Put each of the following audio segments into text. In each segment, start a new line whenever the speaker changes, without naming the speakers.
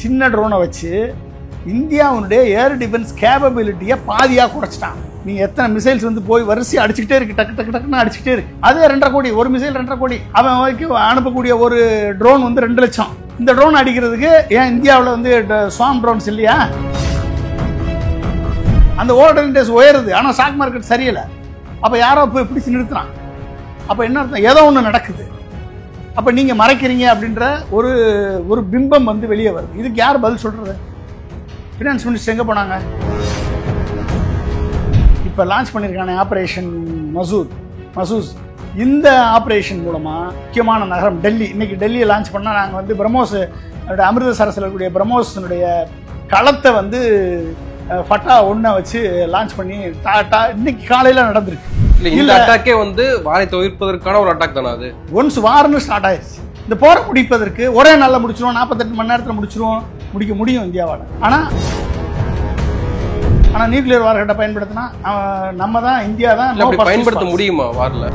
சின்ன ட்ரோனை வச்சு இந்தியாவுடைய ஏர் டிஃபென்ஸ் கேப்பபிலிட்டியை பாதியாக குறைச்சிட்டான். நீங்கள் எத்தனை மிசைல்ஸ் வந்து போய் வரிசையாக அடிச்சுக்கிட்டே இருக்கு, டக்கு டக்கு டக்குன்னு அடிச்சுக்கிட்டே இருக்கு. அதே 2.5 கோடி, ஒரு மிசைல் 2.5 கோடி. அவன் வரைக்கும் அனுப்பக்கூடிய ஒரு ட்ரோன் வந்து 2 லட்சம். இந்த ட்ரோன் அடிக்கிறதுக்கு ஏன் இந்தியாவில் வந்து ஸ்வாம் ட்ரோன்ஸ் இல்லையா? அந்த ஓல்டர் இண்டெக்ஸ் உயருது, ஆனால் ஸ்டாக் மார்க்கெட் சரியில்லை. அப்போ யாரோ போய் பிடிச்சி நிறுத்துறான். அப்போ என்ன அர்த்தம்? ஏதோ ஒன்று நடக்குது. அப்போ நீங்கள் மறைக்கிறீங்க அப்படின்ற ஒரு பிம்பம் வந்து வெளியே வருது. இதுக்கு யார் பதில் சொல்கிறது? ஃபினான்ஸ் மினிஸ்டர் எங்கே போனாங்க? இப்போ லான்ச் பண்ணியிருக்கான ஆப்ரேஷன் மசூஸ். இந்த ஆப்ரேஷன் மூலமாக முக்கியமான நகரம் டெல்லி. இன்றைக்கி டெல்லியை லான்ச் பண்ணால் நாங்கள் வந்து பிரம்மோஸ் அமிர்தசரஸில் இருக்கக்கூடிய பிரம்மோஸினுடைய களத்தை வந்து ஃபட்டா 1 வச்சு லான்ச் பண்ணி இன்னைக்கு காலையில் நடந்திருக்கு.
இந்த அட்டாக்கே வந்து வாரை தவிர்ப்பதற்கான ஒரு அட்டாக் தானே அது?
ஒன்ஸ் வார்னு ஸ்டார்ட் ஆயிடுச்சு. இந்த போரை முடிப்பதற்கு ஒரே நாளில் முடிச்சிருவோம், 48 மணி நேரத்தில் முடிக்க முடியும் இந்தியாவால். ஆனால் நியூக்ளியர் வார்ஹெட்டை பயன்படுத்தினா நம்ம தான், இந்தியா தான்
பயன்படுத்த முடியுமா வாரில்?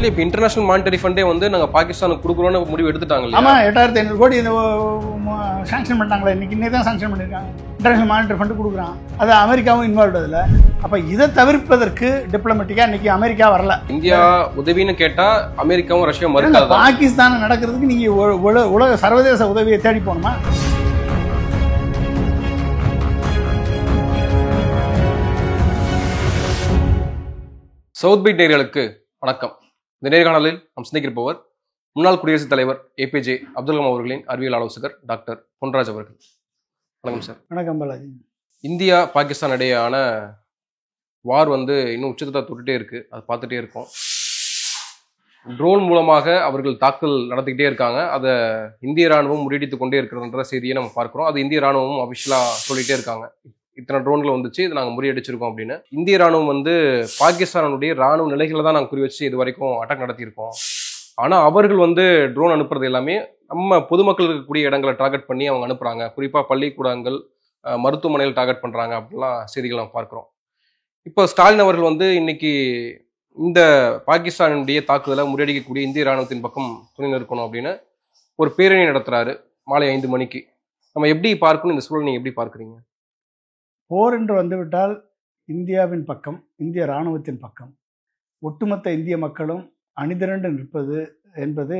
இப்போ இன்டர்நேஷனல் மானிட்டரி ஃபண்டே வந்து நாங்கள் பாகிஸ்தானுக்கு கொடுக்குறோன்னு முடிவு எடுத்துட்டாங்க.
ஆமாம், 8500 கோடி இந்த சாங்ஷன் பண்ணிட்டாங்களே. இன்னைக்கு தான் சாங்ஷன் பண்ணியிருக்காங்க. இன்டர்நேஷனல் மானிட்டரி ஃபண்டு கொடுக்குறான். அது அமெரிக்காவும் இன்வால்வ் அதில். அப்போ இதை தவிர்ப்பதற்கு டிப்ளமேட்டிக்காக இன்னைக்கு அமெரிக்கா வரல.
இந்தியா உதவின்னு கேட்டால் அமெரிக்காவும் ரஷ்யாவும் மறுக்காது.
பாகிஸ்தான் நடக்கிறதுக்கு நீங்கள் உலக சர்வதேச உதவியை தேடி போகணுமா?
சவுத் பீட் நேயர்களுக்கு வணக்கம். இந்த நேர்காணலில் நாம் சந்திக்கிருப்பவர் முன்னாள் குடியரசுத் தலைவர் ஏபிஜே அப்துல் கலாம் அவர்களின் அறிவியல் ஆலோசகர் டாக்டர் பொன்ராஜ் அவர்கள். வணக்கம் சார்.
வணக்கம் பாலாஜி.
இந்தியா பாகிஸ்தான் இடையேயான வார் வந்து இன்னும் உச்சத்தை தொட்டுட்டே இருக்கு. அதை பார்த்துட்டே இருக்கோம். ட்ரோன் மூலமாக அவர்கள் தாக்குதல் நடத்திக்கிட்டே இருக்காங்க. அதை இந்திய ராணுவம் முறியடித்து கொண்டே இருக்கிறன்ற செய்தியை நம்ம பார்க்கிறோம். அது இந்திய ராணுவமும் அபிஷியலாக சொல்லிகிட்டே இருக்காங்க. இத்தனை ட்ரோன்கள் வந்துச்சு, இதை நாங்கள் முறியடிச்சிருக்கோம் அப்படின்னு. இந்திய ராணுவம் வந்து பாகிஸ்தானுடைய ராணுவ நிலைகளை தான் நாங்கள் குறி வச்சு இது வரைக்கும் அட்டாக் நடத்தியிருக்கோம். ஆனால் அவர்கள் வந்து ட்ரோன் அனுப்புறது எல்லாமே நம்ம பொதுமக்கள் இருக்கக்கூடிய இடங்களை டார்கெட் பண்ணி அவங்க அனுப்புகிறாங்க. குறிப்பாக பள்ளிக்கூடங்கள், மருத்துவமனைகள் டார்கெட் பண்ணுறாங்க அப்படிலாம் செய்திகள் நம்ம பார்க்குறோம். இப்போ ஸ்டாலின் அவர்கள் வந்து இன்னைக்கு இந்த பாகிஸ்தானுடைய தாக்குதலை முறியடிக்கக்கூடிய இந்திய ராணுவத்தின் பக்கம் துணை நிற்கணும் அப்படின்னு ஒரு பேரணி நடத்துகிறாரு மாலை 5 மணிக்கு. நம்ம எப்படி பார்க்கணும்? இந்த சூழல் நீங்கள் எப்படி பார்க்குறீங்க?
போர் என்று வந்துவிட்டால் இந்தியாவின் பக்கம், இந்திய இராணுவத்தின் பக்கம் ஒட்டுமொத்த இந்திய மக்களும் அணிதிரண்டு நிற்பது என்பது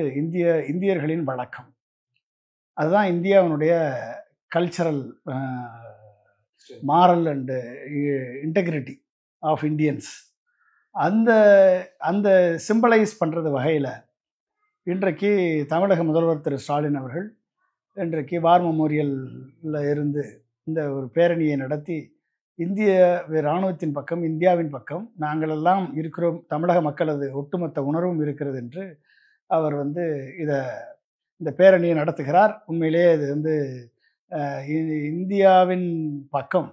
இந்தியர்களின் வழக்கம். அதுதான் இந்தியாவினுடைய cultural moral and integrity of Indians. அந்த சிம்பலைஸ் பண்ணுறது வகையில் இன்றைக்கு தமிழக முதல்வர் திரு ஸ்டாலின் அவர்கள் இன்றைக்கு வார் மெமோரியலில் இருந்து இந்த ஒரு பேரணியை நடத்தி இந்திய இராணுவத்தின் பக்கம், இந்தியாவின் பக்கம் நாங்கள் எல்லாம் இருக்கிறோம், தமிழக மக்களது ஒட்டுமொத்த உணர்வும் இருக்கிறது என்று அவர் வந்து இந்த பேரணியை நடத்துகிறார். உண்மையிலே இது வந்து இந்தியாவின் பக்கம்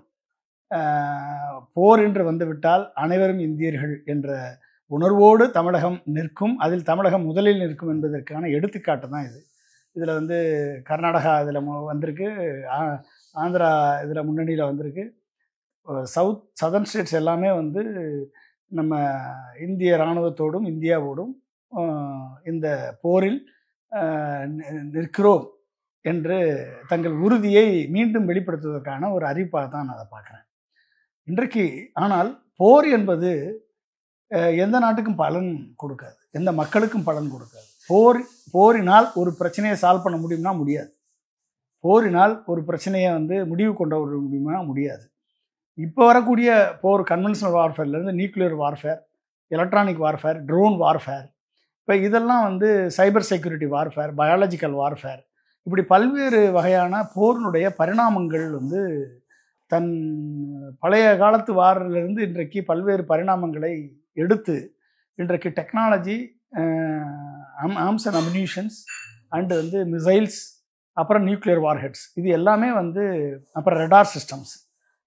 போர் என்று வந்துவிட்டால் அனைவரும் இந்தியர்கள் என்ற உணர்வோடு தமிழகம் நிற்கும். அதில் தமிழகம் முதலில் நிற்கும் என்பதற்கான எடுத்துக்காட்டு தான் இது. இதில் வந்து கர்நாடகா இதில் வந்திருக்கு, ஆந்திரா இதில் முன்னணியில் வந்திருக்கு. சதர்ன் ஸ்டேட்ஸ் எல்லாமே வந்து நம்ம இந்திய இராணுவத்தோடும் இந்தியாவோடும் இந்த போரில் நிற்கிறோம் என்று தங்கள் உறுதியை மீண்டும் வெளிப்படுத்துவதற்கான ஒரு அறிவிப்பாக தான் நான் அதை பார்க்குறேன் இன்றைக்கு. ஆனால் போர் என்பது எந்த நாட்டுக்கும் பலன் கொடுக்காது, எந்த மக்களுக்கும் பலன் கொடுக்காது. போரினால் ஒரு பிரச்சனையை சால்வ் பண்ண முடியும்னா முடியாது. போரினால் ஒரு பிரச்சனையை வந்து முடிவு கொண்டு வர முடியுமா? முடியாது. இப்போ வரக்கூடிய போர் கன்வென்ஷனல் வார்ஃபேர்லேருந்து nuclear warfare, electronic warfare, drone warfare, இப்போ இதெல்லாம் வந்து cyber security warfare, biological warfare, இப்படி பல்வேறு வகையான போரினுடைய பரிணாமங்கள் வந்து தன் பழைய காலத்து வாரிலிருந்து இன்றைக்கு பல்வேறு பரிணாமங்களை எடுத்து இன்றைக்கு technology, arms and ammunitions and வந்து மிசைல்ஸ், அப்புறம் நியூக்ளியர் வார்ஹெட்ஸ், இது எல்லாமே வந்து, அப்புறம் ரெடார் சிஸ்டம்ஸ்,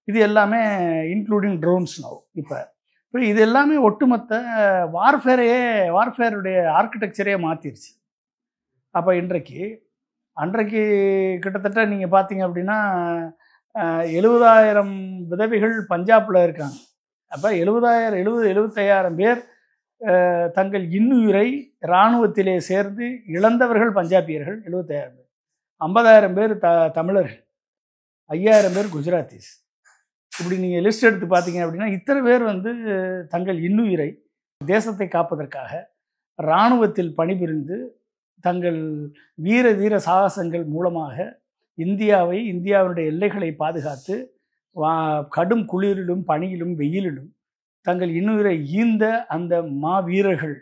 இது எல்லாமே இன்க்ளூடிங் ட்ரோன்ஸ் நவ். இப்போ இது எல்லாமே ஒட்டுமொத்த வார்ஃபேருடைய ஆர்கிடெக்சரே மாற்றிருச்சு. அப்போ அன்றைக்கு கிட்டத்தட்ட நீங்கள் பார்த்தீங்க அப்படின்னா 70,000 விதவைகள் பஞ்சாபில் இருக்காங்க. அப்போ 75,000 பேர் தங்கள் இன்னுயிரை இராணுவத்திலே சேர்ந்து இழந்தவர்கள் பஞ்சாபியர்கள் 75,000 பேர். 50,000 பேர் தமிழர்கள், 5,000 பேர் குஜராத்திஸ். இப்படி நீங்கள் லிஸ்ட் எடுத்து பார்த்தீங்க அப்படின்னா இத்தனை பேர் வந்து தங்கள் இன்னுயிரை தேசத்தை காப்பதற்காக இராணுவத்தில் பணிபுரிந்து தங்கள் வீர தீர சாகசங்கள் மூலமாக இந்தியாவுடைய எல்லைகளை பாதுகாத்து கடும் குளிரிலும் பனியிலும் வெயிலிலும் தங்கள் இன்னுயிரை ஈந்த அந்த மாவீரர்கள்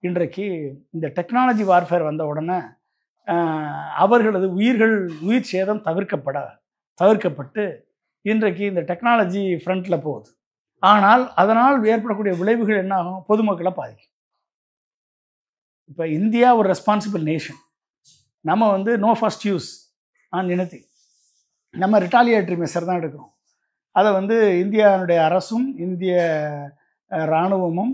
இன்றைக்கு இந்த டெக்னாலஜி வார்ஃபேர் வந்த உடனே அவர்களது உயிர் சேதம் தவிர்க்கப்பட்டு இன்றைக்கு இந்த டெக்னாலஜி ஃப்ரண்ட்டில் போகுது. ஆனால் அதனால் ஏற்படக்கூடிய விளைவுகள் என்ன ஆகும்? பொதுமக்களை பாதிக்கும். இப்போ இந்தியா ஒரு ரெஸ்பான்சிபிள் நேஷன். நம்ம வந்து no first use on anything, நம்ம ரிட்டாலியேட்டரி மெஷர் தான் எடுக்கிறோம். அதை வந்து இந்தியாவுடைய அரசும் இந்திய இராணுவமும்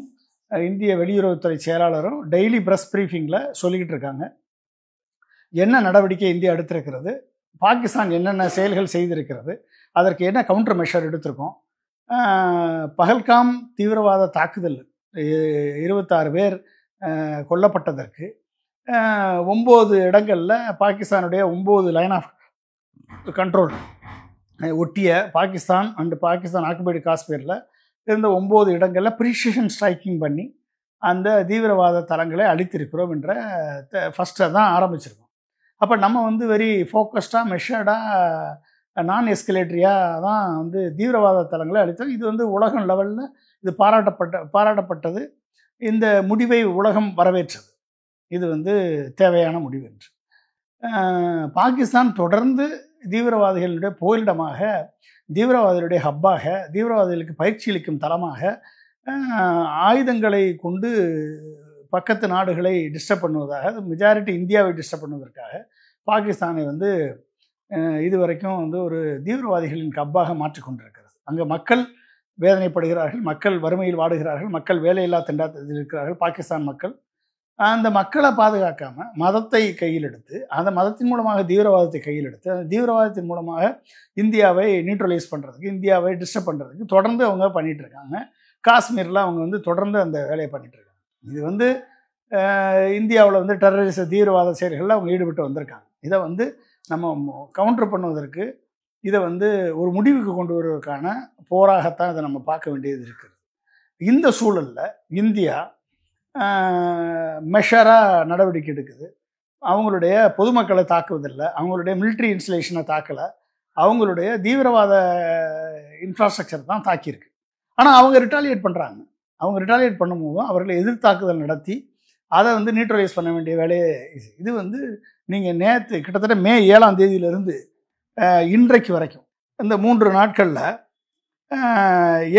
இந்திய வெளியுறவுத்துறை செயலாளரும் டெய்லி ப்ரெஸ் ப்ரீஃபிங்கில் சொல்லிக்கிட்டு இருக்காங்க. என்ன நடவடிக்கை இந்தியா எடுத்திருக்கிறது, பாகிஸ்தான் என்னென்ன செயல்கள் செய்திருக்கிறது, அதற்கு என்ன கவுண்டர் மெஷர் எடுத்திருக்கோம். பஹல்காம் தீவிரவாத தாக்குதல் 26 பேர் கொல்லப்பட்டதற்கு 9 இடங்களில் பாகிஸ்தானுடைய 9 லைன் ஆஃப் கண்ட்ரோல் ஒட்டிய பாகிஸ்தான் ஆக்குபைடு காஷ்மீரில் இருந்த 9 இடங்களில் ப்ரீசிஷன் ஸ்ட்ரைக்கிங் பண்ணி அந்த தீவிரவாத தளங்களை அழித்திருக்கிறோம் என்ற ஃபஸ்ட்டை தான் ஆரம்பிச்சிருக்கோம். அப்போ நம்ம வந்து வெரி ஃபோக்கஸ்டாக மெஷர்டாக நான் எஸ்கலேட்டரியாக தான் வந்து தீவிரவாத தளங்களை அழித்தோம். இது வந்து உலகம் லெவலில் இது பாராட்டப்பட்டது. இந்த முடிவை உலகம் வரவேற்றது. இது வந்து தேவையான முடிவு என்று. பாகிஸ்தான் தொடர்ந்து தீவிரவாதிகளுடைய புகலிடமாக, தீவிரவாதிகளுடைய ஹப்பாக, தீவிரவாதிகளுக்கு பயிற்சி அளிக்கும் தளமாக ஆயுதங்களை கொண்டு பக்கத்து நாடுகளை டிஸ்டர்ப் பண்ணுவதாக, மெஜாரிட்டி இந்தியாவை டிஸ்டர்ப் பண்ணுவதற்காக பாகிஸ்தானை வந்து இதுவரைக்கும் வந்து ஒரு தீவிரவாதிகளின் ஹப்பாக மாற்றிக்கொண்டிருக்கிறது. அங்கே மக்கள் வேதனைப்படுகிறார்கள், மக்கள் வறுமையில் வாடுகிறார்கள், மக்கள் வேலையில்லா திண்டாட்டத்தில் இருக்கிறார்கள். பாகிஸ்தான் மக்கள் அந்த மக்களை பாதுகாக்காமல் மதத்தை கையில் எடுத்து, அந்த மதத்தின் மூலமாக தீவிரவாதத்தை கையில் எடுத்து, அந்த தீவிரவாதத்தின் மூலமாக இந்தியாவை நியூட்ரலைஸ் பண்ணுறதுக்கு, இந்தியாவை டிஸ்டர்ப் பண்ணுறதுக்கு தொடர்ந்து அவங்க பண்ணிகிட்டு இருக்காங்க. காஷ்மீரில் அவங்க வந்து தொடர்ந்து அந்த வேலையை பண்ணிகிட்டு இருக்காங்க. இது வந்து இந்தியாவில் வந்து டெரரிச தீவிரவாத செயல்களில் அவங்க ஈடுபட்டு வந்திருக்காங்க. இதை வந்து நம்ம கவுண்டர் பண்ணுவதற்கு, இதை வந்து ஒரு முடிவுக்கு கொண்டு வருவதற்கான போராகத்தான் இதை நம்ம பார்க்க வேண்டியது இருக்குது. இந்த சூழலில் இந்தியா மெஷராக நடவடிக்கை எடுக்குது. அவங்களுடைய பொதுமக்களை தாக்குவதில்லை, அவங்களுடைய மிலிட்ரி இன்ஸ்டலேஷனை தாக்கலை, அவங்களுடைய தீவிரவாத இன்ஃப்ராஸ்ட்ரக்சர் தான் தாக்கியிருக்கு. ஆனால் அவங்க ரிட்டாலியேட் பண்ணுறாங்க. அவங்க ரிட்டாலியேட் பண்ணும்போதும் அவர்களை எதிர்த்தாக்குதல் நடத்தி அதை வந்து நியூட்ரலைஸ் பண்ண வேண்டிய வேலையே இது வந்து நீங்கள் நேற்று கிட்டத்தட்ட மே 7ஆம் தேதியிலிருந்து இன்றைக்கு வரைக்கும் இந்த 3 நாட்களில்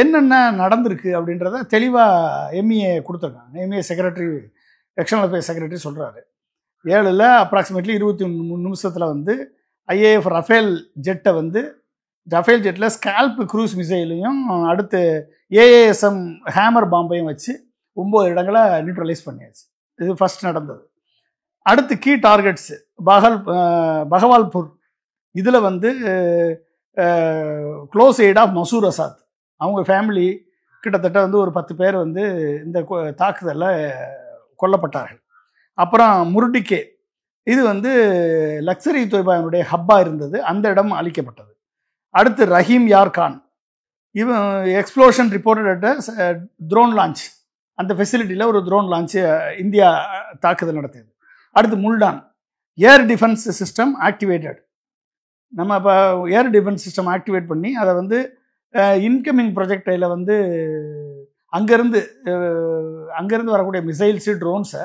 என்னென்ன நடந்திருக்கு அப்படின்றத தெளிவாக எம்இஏ கொடுத்துருக்காங்க. MEA secretary, external affairs secretary சொல்கிறாரு. 7ல் அப்ராக்சிமேட்லி 23 நிமிஷத்தில் வந்து ஐஏஎஃப் ரஃபேல் ஜெட்டை வந்து ரஃபேல் ஜெட்டில் ஸ்கால்ப் க்ரூஸ் மிசைலையும் அடுத்து ஏஏஎஸ்எம் ஹேமர் பாம்பையும் வச்சு 9 இடங்களை நியூட்ரலைஸ் பண்ணியாச்சு. இது ஃபஸ்ட் நடந்தது. அடுத்து கீ டார்கெட்ஸு பகவால்பூர், இதில் வந்து க்ளோஸ் எய்ட் ஆஃப் மசூர் அசாத், அவங்க ஃபேமிலி கிட்டத்தட்ட வந்து ஒரு 10 பேர் வந்து இந்த தாக்குதலில் கொல்லப்பட்டார்கள். அப்புறம் முருடிக்கே, இது வந்து லக்ஸரி தொய்பாவினுடைய ஹப்பாக இருந்தது, அந்த இடம் அழிக்கப்பட்டது. அடுத்து ரஹீம் யார் கான், இவன் எக்ஸ்ப்ளோஷன் ரிப்போர்ட்டட் ட்ரோன் லான்ச், அந்த ஃபெசிலிட்டியில் ஒரு ட்ரோன் லான்ச்சு இந்தியா தாக்குதல் நடத்தியது. அடுத்து முல்டான், ஏர் டிஃபென்ஸ் சிஸ்டம் ஆக்டிவேட்டட். நம்ம இப்போ ஏர் டிஃபென்ஸ் சிஸ்டம் ஆக்டிவேட் பண்ணி அதை வந்து இன்கமிங் ப்ரொஜெக்டையில் வந்து அங்கேருந்து வரக்கூடிய மிசைல்ஸு, ட்ரோன்ஸை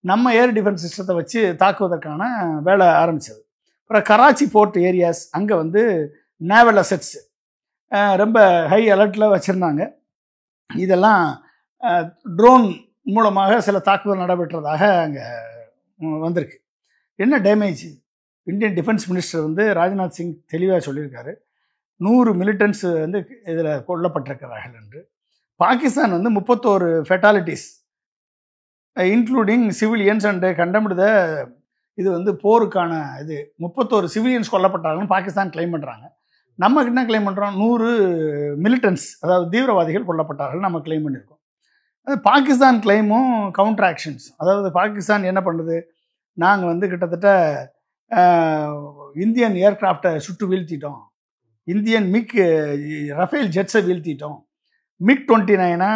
நம்ம ஏர் டிஃபென்ஸ் சிஸ்டத்தை வச்சு தாக்குவதற்கான வேலை ஆரம்பித்தது. அப்புறம் கராச்சி போர்ட் ஏரியாஸ், அங்கே வந்து நேவல் அசெட்ஸ் ரொம்ப ஹை அலர்ட்டில் வச்சுருந்தாங்க. இதெல்லாம் ட்ரோன் மூலமாக சில தாக்குதல் நடைபெற்றதாக அங்கே வந்திருக்கு. என்ன டேமேஜ்? இந்தியன் டிஃபென்ஸ் மினிஸ்டர் வந்து ராஜ்நாத் சிங் தெளிவாக சொல்லியிருக்காரு, 100 மிலிட்டன்ஸ் வந்து இதில் கொல்லப்பட்டிருக்கிறார்கள் என்று. பாகிஸ்தான் வந்து 31 fatalities including civilians and condemned இது வந்து போருக்கான இது 31 சிவிலியன்ஸ் கொல்லப்பட்டாங்கன்னு பாகிஸ்தான் கிளைம் பண்ணுறாங்க. நம்ம என்ன கிளைம் பண்ணுறோம்? 100 மிலிட்டன்ஸ், அதாவது தீவிரவாதிகள் கொல்லப்பட்டார்கள் நம்ம கிளைம் பண்ணியிருக்கோம். அது பாகிஸ்தான் கிளைமும் கவுண்டர் ஆக்ஷன்ஸ். அதாவது பாகிஸ்தான் என்ன பண்ணுது, நாங்கள் வந்து கிட்டத்தட்ட இந்தியன் ஏர்கிராஃப்டை சுட்டு வீழ்த்திட்டோம், இந்தியன் ரஃபேல் ஜெட்ஸை வீழ்த்திட்டோம், MiG-29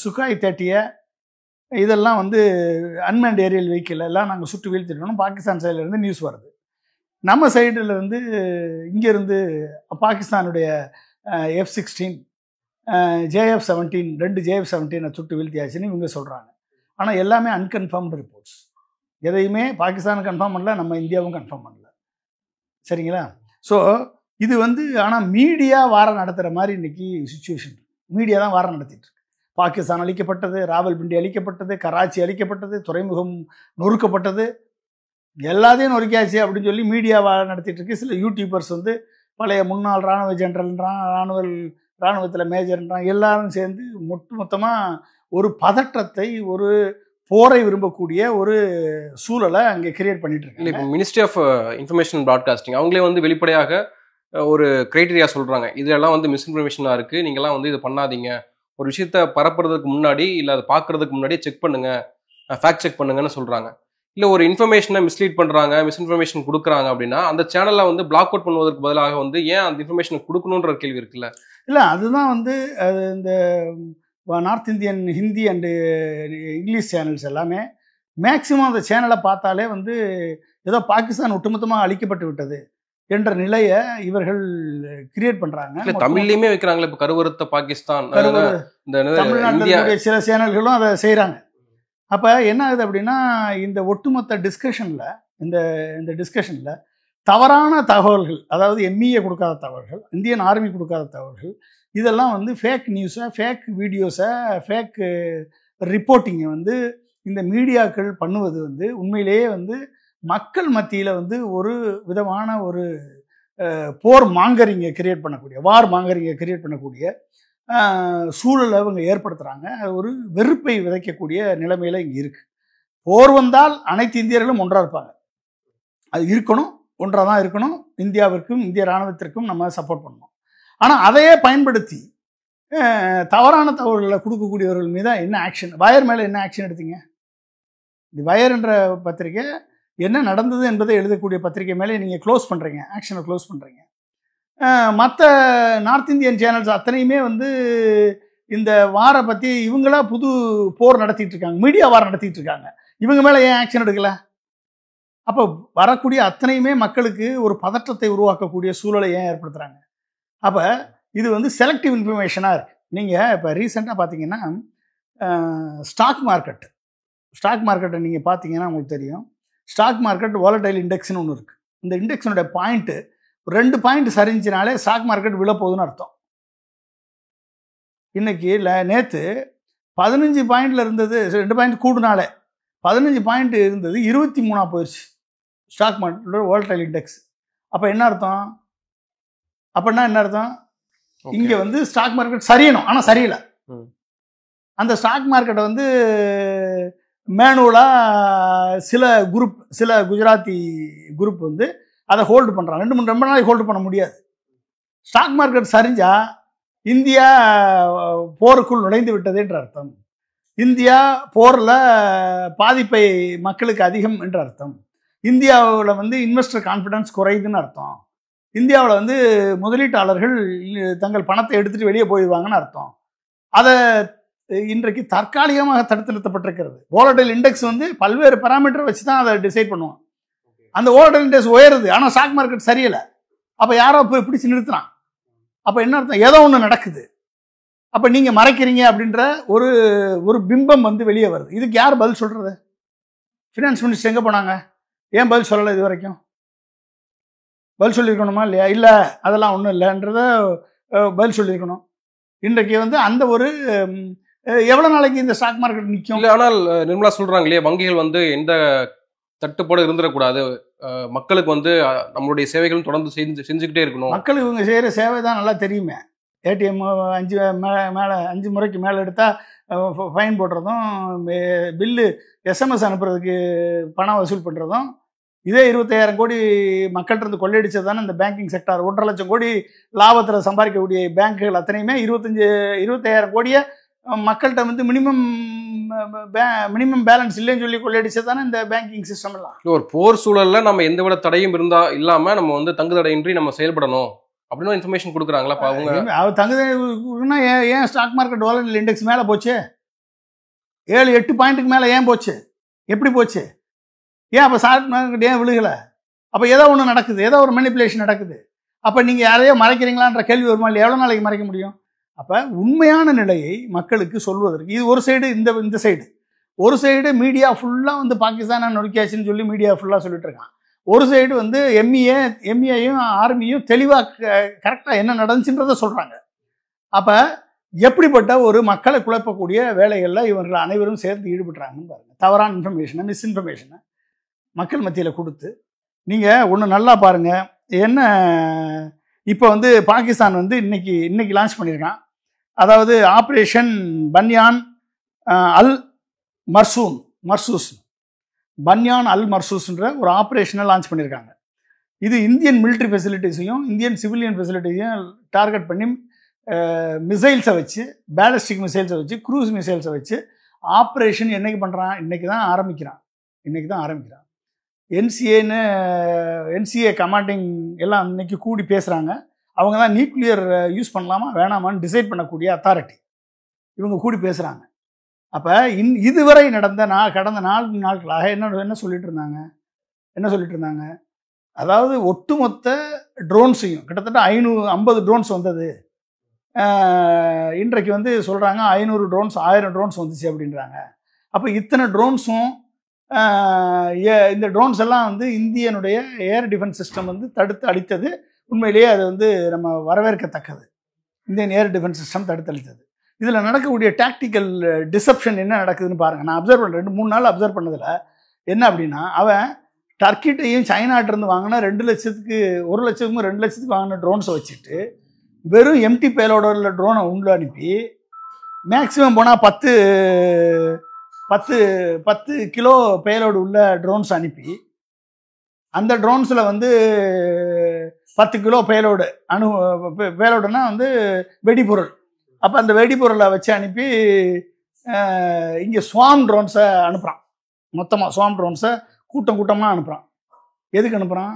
சுகாய் 30 இதெல்லாம் வந்து அன்மேண்ட் ஏரியல் வெஹிக்கிள் எல்லாம் நாங்கள் சுட்டு வீழ்த்திட்டோம்னு பாகிஸ்தான் சைட்லேருந்து நியூஸ் வருது. நம்ம சைடில் வந்து இங்கேருந்து பாகிஸ்தானுடைய F-16 JF-17 2 JF-17 சுட்டு வீழ்த்தியாச்சுன்னு இவங்க சொல்கிறாங்க. ஆனால் எல்லாமே அன்கன்ஃபார்ம்டு ரிப்போர்ட்ஸ். எதையுமே பாகிஸ்தானும் கன்ஃபார்ம் பண்ணல, நம்ம இந்தியாவும் கன்ஃபார்ம் பண்ணல. சரிங்களா? ஸோ இது வந்து ஆனால் மீடியா வாரம் நடத்துகிற மாதிரி இன்றைக்கி சுச்சுவேஷன். மீடியா தான் வாரம் நடத்திட்டு இருக்கு. பாகிஸ்தான் அழிக்கப்பட்டது, ராவல்பிண்டி அழிக்கப்பட்டது, கராச்சி அழிக்கப்பட்டது, துறைமுகம் நொறுக்கப்பட்டது, எல்லாத்தையும் நொறுக்கியாச்சு அப்படின்னு சொல்லி மீடியா வாரம் நடத்திட்டு இருக்கு. சில யூடியூபர்ஸ் வந்து பழைய முன்னாள் இராணுவ ஜெனரல்ன்றான், இராணுவத்தில் மேஜர்ன்றான், எல்லாரும் சேர்ந்து மொத்தமாக ஒரு பதற்றத்தை, ஒரு போரை விரும்பக்கூடிய ஒரு சூழலை அங்கே கிரியேட் பண்ணிட்டு இருக்காங்க.
இப்போ மினிஸ்ட்ரி ஆஃப் இன்ஃபர்மேஷன் ப்ராட்காஸ்டிங் அவங்களே வந்து வெளிப்படையாக ஒரு கிரைட்டீரியா சொல்கிறாங்க, இதெல்லாம் வந்து மிஸ்இன்ஃபர்மேஷனாக இருக்குது, நீங்கள்லாம் வந்து இதை பண்ணாதீங்க, ஒரு விஷயத்த பரப்புறதுக்கு முன்னாடி இல்லை அதை பார்க்குறதுக்கு முன்னாடி செக் பண்ணுங்கள், ஃபேக்ட் செக் பண்ணுங்கன்னு சொல்கிறாங்க. இல்லை ஒரு இன்ஃபர்மேஷனை மிஸ்லீட் பண்ணுறாங்க, மிஸ்இன்ஃபர்மேஷன் கொடுக்குறாங்க அப்படின்னா அந்த சேனலை வந்து பிளாக் அவுட் பண்ணுவதற்கு பதிலாக வந்து ஏன் அந்த இன்ஃபர்மேஷனை கொடுக்கணுன்ற கேள்வி இருக்குல்ல?
இல்லை, அதுதான் வந்து இந்த north Indian Hindi and English channels எல்லாமே மேக்சிமம் அந்த சேனலை பார்த்தாலே வந்து ஏதோ பாகிஸ்தான் ஒட்டுமொத்தமாக அழிக்கப்பட்டு விட்டது என்ற நிலையை இவர்கள் கிரியேட் பண்றாங்க.
தமிழ்லையுமே வைக்கிறாங்களே, இப்போ கருவறுத்த பாகிஸ்தான்,
தமிழ்நாட்டில் சில சேனல்களும் அதை செய்கிறாங்க. அப்போ என்ன ஆகுது அப்படின்னா, இந்த ஒட்டுமொத்த டிஸ்கஷனில் இந்த டிஸ்கஷனில் தவறான தகவல்கள், அதாவது எம்இஏ கொடுக்காத தகவல்கள், இந்தியன் ஆர்மி கொடுக்காத தகவல்கள், இதெல்லாம் வந்து ஃபேக் நியூஸை, ஃபேக் வீடியோஸை, ஃபேக் ரிப்போர்ட்டிங்கை வந்து இந்த மீடியாக்கள் பண்ணுவது வந்து உண்மையிலேயே வந்து மக்கள் மத்தியில் வந்து ஒரு விதமான ஒரு போர் மாங்கரிங்கை கிரியேட் பண்ணக்கூடிய, வார் மாங்கரிங்கை கிரியேட் பண்ணக்கூடிய சூழலை அவங்க ஏற்படுத்துகிறாங்க. ஒரு வெறுப்பை விதைக்கக்கூடிய நிலைமையில் இங்கே இருக்குது. போர் வந்தால் அனைத்து இந்தியர்களும் ஒன்றாக இருப்பாங்க, அது இருக்கணும், ஒன்றாக தான் இருக்கணும். இந்தியாவிற்கும் இந்திய இராணுவத்திற்கும் நம்ம சப்போர்ட் பண்ணணும். ஆனால் அதையே பயன்படுத்தி தவறான தகவல்களை கொடுக்கக்கூடியவர்கள் மீது என்ன ஆக்ஷன்? வயர் மேலே என்ன ஆக்ஷன் எடுத்தீங்க? இது வயர் என்ற பத்திரிக்கை என்ன நடந்தது என்பதை எழுதக்கூடிய பத்திரிகை மேலே நீங்கள் க்ளோஸ் பண்ணுறீங்க, ஆக்ஷனை க்ளோஸ் பண்ணுறீங்க. மற்ற நார்த் இந்தியன் சேனல்ஸ் அத்தனையுமே வந்து இந்த வாரை பற்றி இவங்களா புது போர் நடத்திட்டு இருக்காங்க, மீடியா வாரம் நடத்திட்டு இருக்காங்க. இவங்க மேலே ஏன் ஆக்ஷன் எடுக்கல? அப்போ வரக்கூடிய அத்தனையுமே மக்களுக்கு ஒரு பதற்றத்தை உருவாக்கக்கூடிய சூழலை ஏன் ஏற்படுத்துகிறாங்க? அப்போ இது வந்து செலக்டிவ் இன்ஃபர்மேஷனாக இருக்குது. நீங்கள் இப்போ ரீசெண்டாக பார்த்தீங்கன்னா ஸ்டாக் மார்க்கெட்டை நீங்கள் பார்த்தீங்கன்னா உங்களுக்கு தெரியும். ஸ்டாக் மார்க்கெட் வாலடைல் இண்டெக்ஸ்னு ஒன்று இருக்குது. இந்த இண்டெக்ஸினுடைய பாயிண்ட்டு 2 பாயிண்ட் சரிஞ்சினாலே ஸ்டாக் மார்க்கெட் விழப்போகுதுன்னு அர்த்தம். இன்னைக்கு நேற்று 15 பாயிண்டில் இருந்தது, 2 பாயிண்ட் கூடுனாலே 15 பாயிண்ட் இருந்தது 23 போயிடுச்சு ஸ்டாக் மார்க்கெட்டோட வாலடைல் இண்டெக்ஸ். அப்போ என்ன அர்த்தம்? அப்படின்னா என்ன அர்த்தம்? இங்கே வந்து ஸ்டாக் மார்க்கெட் சரியணும், ஆனால் சரியில்லை. அந்த ஸ்டாக் மார்க்கெட்டை வந்து மேனுவலாக சில குஜராத்தி குரூப் வந்து அதை ஹோல்டு பண்ணுறாங்க. ரொம்ப நாளைக்கு ஹோல்டு பண்ண முடியாது. ஸ்டாக் மார்க்கெட் சரிஞ்சால் இந்தியா போருக்குள் நுழைந்து விட்டது என்ற அர்த்தம். இந்தியா போரில் பாதிப்பை மக்களுக்கு அதிகம் என்ற அர்த்தம். இந்தியாவில் வந்து இன்வெஸ்டர் கான்ஃபிடன்ஸ் குறையுதுன்னு அர்த்தம். இந்தியாவில் வந்து முதலீட்டாளர்கள் தங்கள் பணத்தை எடுத்துகிட்டு வெளியே போயிடுவாங்கன்னு அர்த்தம். அதை இன்றைக்கு தற்காலிகமாக தடுத்து நிறுத்தப்பட்டிருக்கிறது. வாலடைல் இண்டெக்ஸ் வந்து பல்வேறு பராமீட்டரை வச்சு தான் அதை டிசைட் பண்ணுவோம். அந்த வாலடைல் இண்டெக்ஸ் உயருது, ஆனால் ஸ்டாக் மார்க்கெட் சரியில்லை. அப்போ யாரோ போய் பிடிச்சி நிறுத்துறான். அப்போ என்ன அர்த்தம்? ஏதோ ஒன்று நடக்குது. அப்போ நீங்கள் மறைக்கிறீங்க அப்படின்ற ஒரு பிம்பம் வந்து வெளியே வருது. இதுக்கு யார் பதில் சொல்கிறது? ஃபினான்ஸ் மினிஸ்டர் எங்கே போனாங்க? ஏன் பதில் சொல்லலை? இது வரைக்கும் பதில் சொல்லியிருக்கணுமா இல்லையா? இல்லை, அதெல்லாம் ஒன்றும் இல்லைன்றத பதில் சொல்லியிருக்கணும். இன்றைக்கு வந்து அந்த ஒரு எவ்வளோ நாளைக்கு இந்த ஸ்டாக் மார்க்கெட் நிற்கும்? இல்லை,
ஆனால் நிர்மலா சொல்கிறாங்க இல்லையா, வங்கிகள் வந்து எந்த தட்டுப்பாடு இருந்துடக்கூடாது, மக்களுக்கு வந்து நம்மளுடைய சேவைகளும் தொடர்ந்து செஞ்சுக்கிட்டே இருக்கணும்.
மக்களுக்கு இவங்க செய்கிற சேவை தான் நல்லா தெரியுமே. ஏடிஎம் 5 முறைக்கு மேலே எடுத்தால் ஃபைன் போடுறதும், பில்லு எஸ்எம்எஸ் அனுப்புறதுக்கு பணம் வசூல் பண்ணுறதும், இதே 25,000 கோடி மக்கள்கிட்ட கொள்ளையடிச்சது தானே இந்த பேங்கிங் செக்டார். 1.5 லட்சம் கோடி லாபத்தில் சம்பாதிக்கக்கூடிய பேங்குகள் அத்தனையுமே 25,000 கோடியை மக்கள்கிட்ட வந்து மினிமம் மினிமம் பேலன்ஸ் இல்லைன்னு சொல்லி கொள்ளையடிச்சது தானே இந்த பேங்கிங் சிஸ்டம் எல்லாம்.
ஒரு போர் சூழல்ல நம்ம எந்த விட தடையும் இல்லாம நம்ம வந்து தங்கு தடையின்றி நம்ம செயல்படணும் அப்படின்னு இன்ஃபர்மேஷன் கொடுக்குறாங்களா?
அவங்க தங்குதுன்னா ஏன் ஸ்டாக் மார்க்கெட் வாலடைல் இண்டெக்ஸ் மேலே போச்சு? 7-8 பாயிண்ட்டுக்கு மேலே ஏன் போச்சு? எப்படி போச்சு? ஏன் அப்போ ஸ்டாக் மார்க்கெட் ஏன் விழுகலை? அப்போ ஏதோ ஒன்று நடக்குது, ஏதோ ஒரு மேனிப்புலேஷன் நடக்குது. அப்போ நீங்கள் யாரையோ மறைக்கிறீங்களான்ற கேள்வி வருமா இல்லையா? எவ்வளோ நாளைக்கு மறைக்க முடியும்? அப்போ உண்மையான நிலையை மக்களுக்கு சொல்வதற்கு இது ஒரு சைடு, இந்த சைடு ஒரு சைடு மீடியா ஃபுல்லாக வந்து பாகிஸ்தானை நொறுக்கியாச்சுன்னு சொல்லி மீடியா ஃபுல்லாக சொல்லிட்டு இருக்கான். ஒரு சைடு வந்து எம்இஏயும் ஆர்மியும் தெளிவாக கரெக்டாக என்ன நடந்துச்சுன்றதை சொல்கிறாங்க. அப்போ எப்படிப்பட்ட ஒரு மக்களை குழப்பக்கூடிய வேலைகளில் இவர்கள் அனைவரும் சேர்ந்து ஈடுபடுறாங்கன்னு பாருங்கள். தவறான இன்ஃபர்மேஷனை, மிஸ்இன்ஃபர்மேஷனை மக்கள் மத்தியில் கொடுத்து நீங்கள் ஒன்று நல்லா பாருங்கள். என்ன இப்போ வந்து பாகிஸ்தான் வந்து இன்னைக்கு லான்ச் பண்ணியிருக்கான். அதாவது ஆப்ரேஷன் பன்யான் அல் மர்சூஸ் பன்யான் அல் மர்சூஸ்ன்ற ஒரு ஆப்ரேஷனை லான்ச் பண்ணியிருக்காங்க. இது இந்தியன் மிலிட்ரி ஃபெசிலிட்டிஸையும் இந்தியன் சிவிலியன் ஃபெசிலிட்டிஸையும் டார்கெட் பண்ணி மிசைல்ஸை வச்சு, பேலிஸ்டிக் மிசைல்ஸை வச்சு, க்ரூஸ் மிசைல்ஸை வச்சு ஆப்ரேஷன் என்னைக்கு பண்ணுறான்? இன்னைக்கு தான் ஆரம்பிக்கிறான். என்சிஏ கமாண்டிங் எல்லாம் இன்னைக்கு கூடி பேசுகிறாங்க. அவங்க தான் நியூக்ளியர் யூஸ் பண்ணலாமா வேணாமான்னு டிசைட் பண்ணக்கூடிய அத்தாரிட்டி. இவங்க கூடி பேசுகிறாங்க. அப்போ இதுவரை கடந்த 4 நாட்களாக என்ன சொல்லிட்டு இருந்தாங்க? அதாவது ஒட்டுமொத்த ட்ரோன்ஸையும் கிட்டத்தட்ட 550 ட்ரோன்ஸ் வந்தது. இன்றைக்கு வந்து சொல்கிறாங்க 500 ட்ரோன்ஸ் 1000 ட்ரோன்ஸ் வந்துச்சு அப்படின்றாங்க. அப்போ இத்தனை ட்ரோன்ஸும் இந்த ட்ரோன்ஸ் எல்லாம் வந்து இந்தியனுடைய ஏர் டிஃபென்ஸ் சிஸ்டம் வந்து தடுத்து அளித்தது. உண்மையிலேயே அது வந்து நம்ம வரவேற்கத்தக்கது. இந்தியன் ஏர் டிஃபென்ஸ் சிஸ்டம் தடுத்து அளித்தது. இதில் நடக்கக்கூடிய டாக்டிக்கல் டிசப்ஷன் என்ன நடக்குதுன்னு பாருங்கள். நான் அப்சர்வ் பண்ணுறேன், 2-3 நாள் அப்சர்வ் பண்ணதில் என்ன அப்படின்னா, அவன் டர்க்கிட்டையும் சைனாட்டிருந்து வாங்கின 2 லட்சத்துக்கு 1 லட்சத்துக்கும் 2 லட்சத்துக்கு வாங்கின ட்ரோன்ஸை வச்சுட்டு வெறும் எம்டி பேலோட உள்ள ட்ரோனை உள்ள அனுப்பி மேக்ஸிமம் போனால் 10 கிலோ பேலோடு உள்ள ட்ரோன்ஸ் அனுப்பி அந்த ட்ரோன்ஸில் வந்து 10 கிலோ பேலோடுனா வந்து வெடிபொருள். அப்போ அந்த வெடிபொருளை வச்சு அனுப்பி இங்கே ஸ்வாம் ட்ரோன்ஸை அனுப்புகிறான். மொத்தமாக ஸ்வாம் ட்ரோன்ஸை கூட்டமாக அனுப்புகிறான். எதுக்கு அனுப்புகிறான்?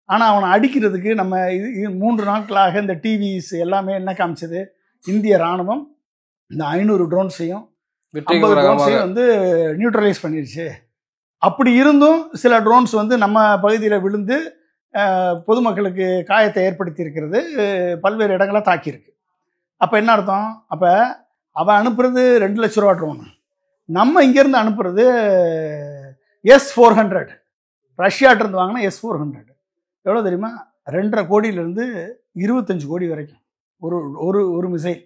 ஆனால் அவனை அடிக்கிறதுக்கு நம்ம 3 நாட்களாக இந்த டிவிஸ் எல்லாமே என்ன காமிச்சது? இந்திய இராணுவம் இந்த 500 ட்ரோன்ஸையும் 50 ட்ரோன்ஸையும் வந்து நியூட்ரலைஸ் பண்ணிருச்சு. அப்படி இருந்தும் சில ட்ரோன்ஸ் வந்து நம்ம பகுதியில் விழுந்து பொதுமக்களுக்கு காயத்தை ஏற்படுத்தி இருக்கிறது, பல்வேறு இடங்களை தாக்கியிருக்கு. அப்போ என்ன அர்த்தம்? அப்போ அவன் அனுப்புறது 2 லட்ச ரூபா ட்ரோன், நம்ம இங்கேருந்து அனுப்புறது S-400, ரஷ்யாட்டிருந்து வாங்கினா S-400. எவ்வளோ தெரியுமா? 2.5 கோடியிலேருந்து 25 கோடி வரைக்கும் ஒரு மிசைல்.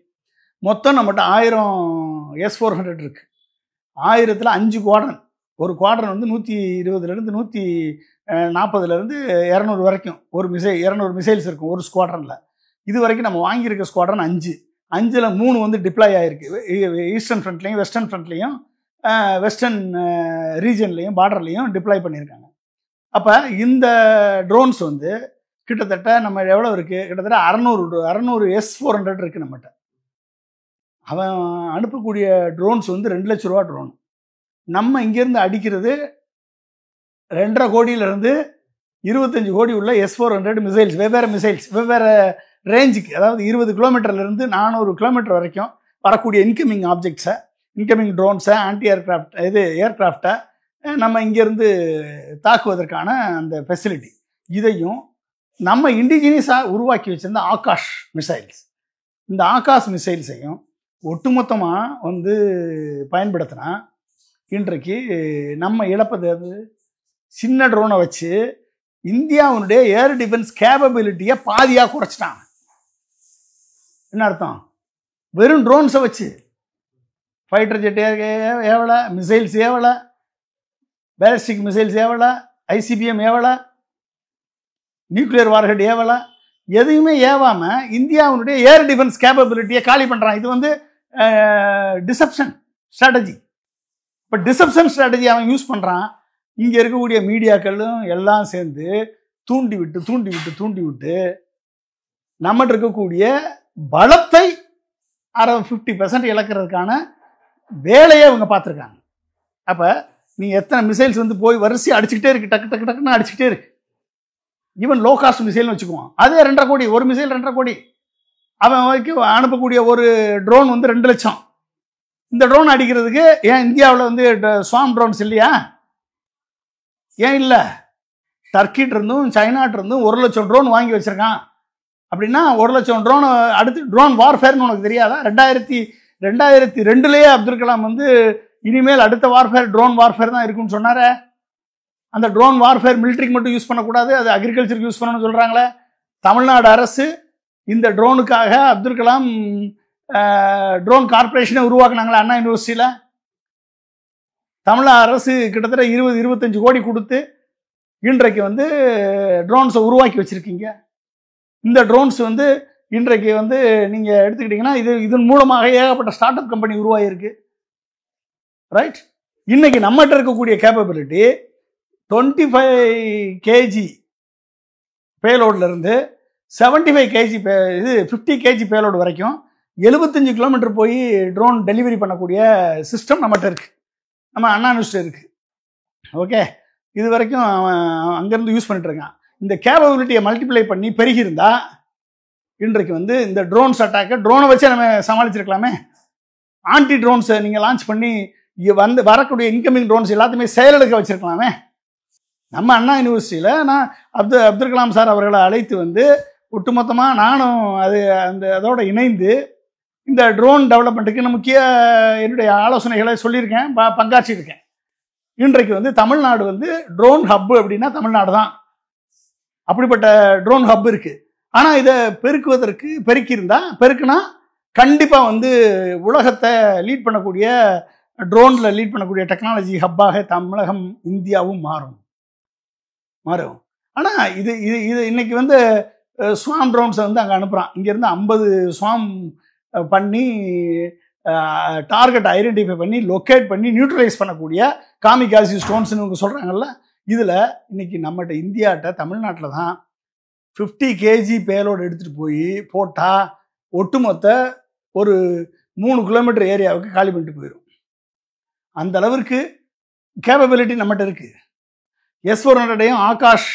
மொத்தம் நம்மகிட்ட 1000 S-400 இருக்கு. 1000ல் 5 குவாட்ரன். ஒரு குவாட்ரன் வந்து 120லேருந்து 140லேருந்து 200 வரைக்கும் ஒரு 200 மிசைல்ஸ் இருக்கும் ஒரு ஸ்குவாட்ரனில். இது வரைக்கும் நம்ம வாங்கியிருக்க ஸ்குவாட்ரன் 5ல் 3 வந்து டிப்ளாய் ஆகிருக்கு. ஈஸ்டர்ன் ஃப்ரண்ட்லேயும் வெஸ்டர்ன் ஃப்ரண்ட்லேயும் வெஸ்டர்ன் ரீஜன்லேயும் பார்டர்லேயும் டிப்ளாய் பண்ணியிருக்காங்க. அப்போ இந்த ட்ரோன்ஸ் வந்து கிட்டத்தட்ட நம்ம எவ்வளோ இருக்குது? கிட்டத்தட்ட 600 S-400 இருக்குது நம்மகிட்ட. அவன் அனுப்பக்கூடிய ட்ரோன்ஸ் வந்து 2 லட்ச ரூபா ட்ரோன். நம்ம இங்கேருந்து அடிக்கிறது 2.5 கோடியிலேருந்து 25 கோடி உள்ள S-400 மிசைல்ஸ், வெவ்வேறு ரேஞ்சுக்கு. அதாவது 20 கிலோமீட்டர்லேருந்து 400 கிலோமீட்டர் வரைக்கும் வரக்கூடிய இன்கமிங் ட்ரோன்ஸை, ஆன்டி ஏர்கிராஃப்டை நம்ம இங்கேருந்து தாக்குவதற்கான அந்த ஃபெசிலிட்டி. இதையும் நம்ம இண்டிஜினியஸாக உருவாக்கி வச்சிருந்த ஆகாஷ் மிசைல்ஸ், இந்த ஆகாஷ் மிசைல்ஸையும் ஒட்டுமொத்தமாக வந்து பயன்படுத்தினா இன்றைக்கு நம்ம இழப்பது சின்ன ட்ரோனை வச்சு இந்தியாவுடைய ஏர் டிஃபென்ஸ் கேப்பபிலிட்டியை பாதியாக குறைச்சிட்டாங்க. என்ன அர்த்தம்? வெறும் ட்ரோன்ஸை வச்சு ஃபைட்டர் ஜெட் ஏவலை, மிசைல்ஸ் ஏவலை, பேலிஸ்டிக் மிசைல்ஸ் ஏவலை, ICBM ஏவலை, நியூக்ளியர் வார்ஹெட் ஏவலை, எதையுமே ஏவாமல் இந்தியாவுடைய ஏர் டிஃபென்ஸ் கேப்பபிலிட்டியை காலி பண்ணுறான். இது வந்து டிசப்ஷன் ஸ்ட்ராட்டஜி. இப்போ டிசப்ஷன் ஸ்ட்ராட்டஜி அவன் யூஸ் பண்ணுறான். இங்கே இருக்கக்கூடிய மீடியாக்களும் எல்லாம் சேர்ந்து தூண்டி விட்டு நம்மகிட்ட இருக்கக்கூடிய பலத்தை 50% இழக்கிறதுக்கான வேலையை அவங்க பார்த்துருக்காங்க. அப்போ நீ எத்தனை மிசைல்ஸ் வந்து போய் வரிசையாக அடிச்சுக்கிட்டே இருக்கு, டக்கு டக்கு டக்குன்னு அடிச்சுக்கிட்டே இருக்கு. ஈவன் லோ காஸ்ட் மிசைல்னு வச்சுக்குவான், அதே 2.5 கோடி, ஒரு மிசைல் 2.5 கோடி. அவன் வரைக்கும் அனுப்பக்கூடிய ஒரு ட்ரோன் வந்து 2 லட்சம். இந்த ட்ரோன் அடிக்கிறதுக்கு ஏன் இந்தியாவில் வந்து ஸ்வாம் ட்ரோன்ஸ் இல்லையா? ஏன் இல்லை? டர்க்கிட்ட இருந்தும் சைனாட்ட இருந்தும் 1 லட்சம் ட்ரோன் வாங்கி வச்சிருக்கான். அப்படின்னா 1 லட்சம் ட்ரோன் அடுத்து ட்ரோன் வார்ஃபேர்னு உனக்கு தெரியாதா? 2002 அப்துல் கலாம் வந்து இனிமேல் அடுத்த வார்ஃபேர் ட்ரோன் வார்ஃபேர் தான் இருக்குன்னு சொன்னாரே. அந்த ட்ரோன் வார்ஃபேர் மிலிட்ரிக்கு மட்டும் யூஸ் பண்ணக்கூடாது, அது அக்ரிகல்ச்சருக்கு யூஸ் பண்ணணும்னு சொல்கிறாங்களே. தமிழ்நாடு அரசு இந்த ட்ரோனுக்காக அப்துல் கலாம் ட்ரோன் கார்பரேஷனை உருவாக்குனாங்களே அண்ணா யூனிவர்சிட்டியில். தமிழ்நாடு அரசு கிட்டத்தட்ட 20-25 கோடி கொடுத்து இன்றைக்கு வந்து ட்ரோன்ஸை உருவாக்கி வச்சுருக்கீங்க. இந்த ட்ரோன்ஸ் வந்து இன்றைக்கு வந்து நீங்கள் எடுத்துக்கிட்டிங்கன்னா இதன் மூலமாக ஏகப்பட்ட ஸ்டார்ட் அப் கம்பெனி உருவாகிருக்கு. ரைட்? இன்னைக்கு நம்மகிட்ட இருக்கக்கூடிய capability 25 kg பேலோட்லேருந்து 75 kg 50 kg payload வரைக்கும் 75 கிலோமீட்டர் போய் ட்ரோன் டெலிவரி பண்ணக்கூடிய சிஸ்டம் நம்மகிட்ட இருக்குது, நம்ம அண்ணா யூனிவர்சிட்டி இருக்குது. ஓகே, இது வரைக்கும் அவன் அங்கேருந்து யூஸ் பண்ணிட்டு இருக்கான். இந்த கேப்பபிலிட்டியை மல்டிப்ளை பண்ணி பெருகி இருந்தா இன்றைக்கு வந்து இந்த ட்ரோன்ஸ் அட்டாக்கை ட்ரோனை வச்சே நம்ம சமாளிச்சிருக்கலாமே. ஆன்டி ட்ரோன்ஸை நீங்கள் லான்ச் பண்ணி வந்து வரக்கூடிய இன்கமிங் ட்ரோன்ஸ் எல்லாத்தையுமே செயலெடுக்க வச்சிருக்கலாமே. நம்ம அண்ணா யூனிவர்சிட்டியில் நான் அப்துல் கலாம் சார் அவர்களை அழைத்து வந்து ஒட்டுமொத்தமாக நானும் அதோட இணைந்து இந்த ட்ரோன் டெவலப்மெண்ட்டுக்கு முக்கிய என்னுடைய ஆலோசனைகளை சொல்லியிருக்கேன், பங்காற்றியிருக்கேன். இன்றைக்கு வந்து தமிழ்நாடு வந்து ட்ரோன் ஹப்பு அப்படின்னா தமிழ்நாடு தான். அப்படிப்பட்ட ட்ரோன் ஹப் இருக்குது. ஆனால் இதை பெருக்குனா கண்டிப்பாக வந்து உலகத்தை லீட் பண்ணக்கூடிய ட்ரோனில் லீட் பண்ணக்கூடிய டெக்னாலஜி ஹப்பாக தமிழகம் இந்தியாவும் மாறும். ஆனால் இது இன்னைக்கு வந்து ஸ்வாம் ட்ரோன்ஸை வந்து அங்கே அனுப்புகிறான். இங்கேருந்து 50 ஸ்வாம் பண்ணி டார்கெட் ஐடென்டிஃபை பண்ணி லொக்கேட் பண்ணி நியூட்ரலைஸ் பண்ணக்கூடிய காமிகாசி ஸ்டோன்ஸ்னு இவங்க சொல்கிறாங்கல்ல. இதில் இன்னைக்கு நம்மகிட்ட இந்தியாட்ட தமிழ்நாட்டில் தான் 50 kg பேலோடு எடுத்துகிட்டு போய் போட்டால் ஒட்டுமொத்த ஒரு 3 கிலோமீட்டர் ஏரியாவுக்கு காலி பண்ணிட்டு போயிடும். அந்த அளவிற்கு கேப்பபிலிட்டி நம்மகிட்ட இருக்குது. S-400 ஆகாஷ்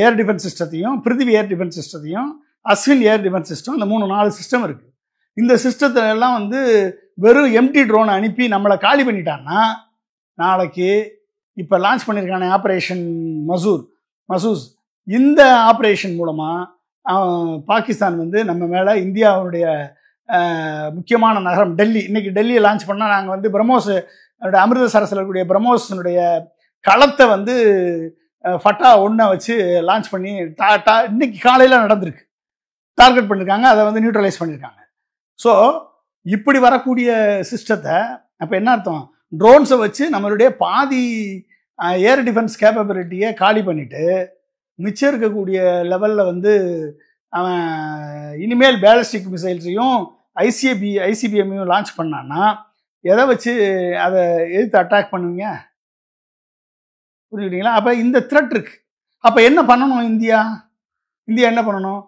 ஏர் டிஃபென்ஸ் சிஸ்டத்தையும், பிருத்திவி ஏர் டிஃபென்ஸ் சிஸ்டத்தையும், அஸ்வின் ஏர் டிஃபென்ஸ் சிஸ்டம், இந்த 3-4 சிஸ்டம் இருக்குது. இந்த சிஸ்டத்துல எல்லாம் வந்து வெறும் எம்டி ட்ரோனை அனுப்பி நம்மளை காலி பண்ணிட்டான்னா நாளைக்கு இப்போ லான்ச் பண்ணியிருக்கான ஆப்ரேஷன் மசூஸ், இந்த ஆப்ரேஷன் மூலமாக பாகிஸ்தான் வந்து நம்ம மேலே இந்தியாவுடைய முக்கியமான நகரம் டெல்லி, இன்னைக்கு டெல்லியை லான்ச் பண்ணால் நாங்கள் வந்து பிரம்மோஸ் அமிர்தசரஸில் இருக்கக்கூடிய பிரம்மோஸினுடைய களத்தை வந்து ஃபட்டா 1 வச்சு லான்ச் பண்ணி இன்னைக்கு காலையில் நடந்திருக்கு. டார்கெட் பண்ணியிருக்காங்க, அதை வந்து நியூட்ரலைஸ் பண்ணியிருக்காங்க. ஸோ இப்படி வரக்கூடிய சிஸ்டத்தை அப்போ என்ன அர்த்தம்? ட்ரோன்ஸை வச்சு நம்மளுடைய பாதி ஏர் டிஃபென்ஸ் கேப்பபிலிட்டியை காலி பண்ணிவிட்டு மிச்சம் இருக்கக்கூடிய லெவலில் வந்து அவன் இனிமேல் பேலிஸ்டிக் மிசைல்ஸையும் ஐசிபிஎம்மையும் லான்ச் பண்ணான்னா எதை வச்சு அதை எதிர்த்து அட்டாக் பண்ணுவீங்க? புரிஞ்சுக்கிட்டீங்களா? அப்போ இந்த த்ரெட் இருக்கு. அப்போ என்ன பண்ணணும்? இந்தியா என்ன பண்ணணும்?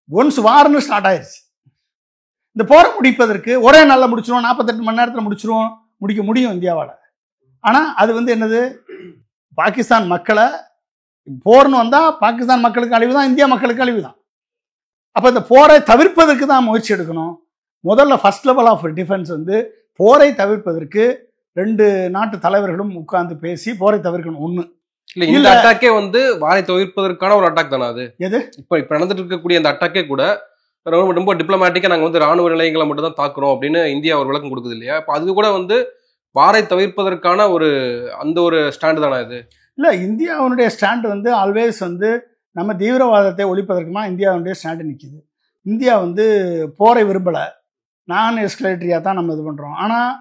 ஒன்ஸ் வார்னு ஸ்டார்ட் ஆயிடுச்சு. இந்த போரை முடிப்பதற்கு ஒரே நாளில் முடிச்சிருவோம், 48 மணி நேரத்தில் முடிக்க முடியும் இந்தியாவால். ஆனால் அது வந்து என்னது? பாகிஸ்தான் மக்களை போர்னு வந்தால் பாகிஸ்தான் மக்களுக்கு அழிவு தான், இந்தியா மக்களுக்கு அழிவு தான். அப்போ இந்த போரை தவிர்ப்பதற்கு தான் முயற்சி எடுக்கணும். முதல்ல ஃபர்ஸ்ட் லெவல் ஆஃப் டிஃபென்ஸ் வந்து போரை தவிர்ப்பதற்கு 2 நாட்டு தலைவர்களும் உட்கார்ந்து பேசி போரை தவிர்க்கணும். ஒன்று
இல்லை, இந்த அட்டாக்கே வந்து வாரை தவிர்ப்பதற்கான ஒரு அட்டாக் தானே அது?
எது
இப்போ நடந்துட்டு இருக்கக்கூடிய அந்த அட்டாக்கே கூட ரொம்ப டிப்ளமேட்டிக்காக நாங்கள் வந்து ராணுவ நிலையங்களை மட்டும் தான் தாக்குறோம் அப்படின்னு இந்தியா ஒரு விளக்கம் கொடுக்குது இல்லையா? இப்போ அது கூட வந்து வாரை தவிர்ப்பதற்கான அந்த ஒரு ஸ்டாண்டு தானே இது?
இல்லை, இந்தியாவுடைய ஸ்டாண்டு வந்து ஆல்வேஸ் வந்து நம்ம தீவிரவாதத்தை ஒழிப்பதற்குமா இந்தியாவுடைய ஸ்டாண்டு நிற்கிது. இந்தியா வந்து போரை விரும்பலை, நான் எஸ்கலேட்டரியாக தான் நம்ம இது பண்ணுறோம். ஆனால்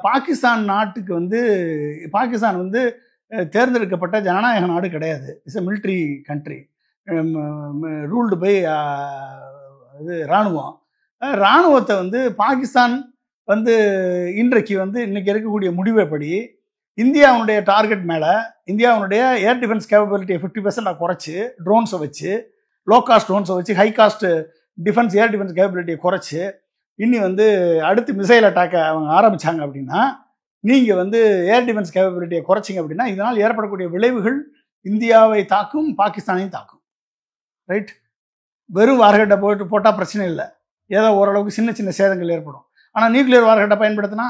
பாகிஸ்தான் நாட்டுக்கு வந்து பாகிஸ்தான் வந்து தேர்ந்தெடுக்கப்பட்ட ஜனநாயக நாடு கிடையாது. It's a military country ruled by இராணுவத்தை வந்து பாகிஸ்தான் வந்து இன்னைக்கு இருக்கக்கூடிய முடிவைப்படி இந்தியாவுடைய டார்கெட் மேலே இந்தியாவுடைய ஏர் டிஃபென்ஸ் கேப்பபிலிட்டியை 50% குறைச்சி ட்ரோன்ஸை வச்சு, லோ காஸ்ட் ட்ரோன்ஸை வச்சு high cost defence air defence கேப்பபிலிட்டியை குறைச்சி இனி வந்து அடுத்து மிசைல் அட்டாக்கை அவங்க ஆரம்பித்தாங்க அப்படின்னா, நீங்கள் வந்து ஏர் டிஃபென்ஸ் கேப்பபிலிட்டியை குறைச்சிங்க அப்படின்னா, இதனால் ஏற்படக்கூடிய விளைவுகள் இந்தியாவை தாக்கும், பாகிஸ்தானையும் தாக்கும். ரைட்? வெறும் வார்ஹெட்டை போட்டால் பிரச்சனை இல்லை, ஏதோ ஓரளவுக்கு சின்ன சின்ன சேதங்கள் ஏற்படும். ஆனால் நியூக்ளியர் வார்ஹெட்டை பயன்படுத்தினா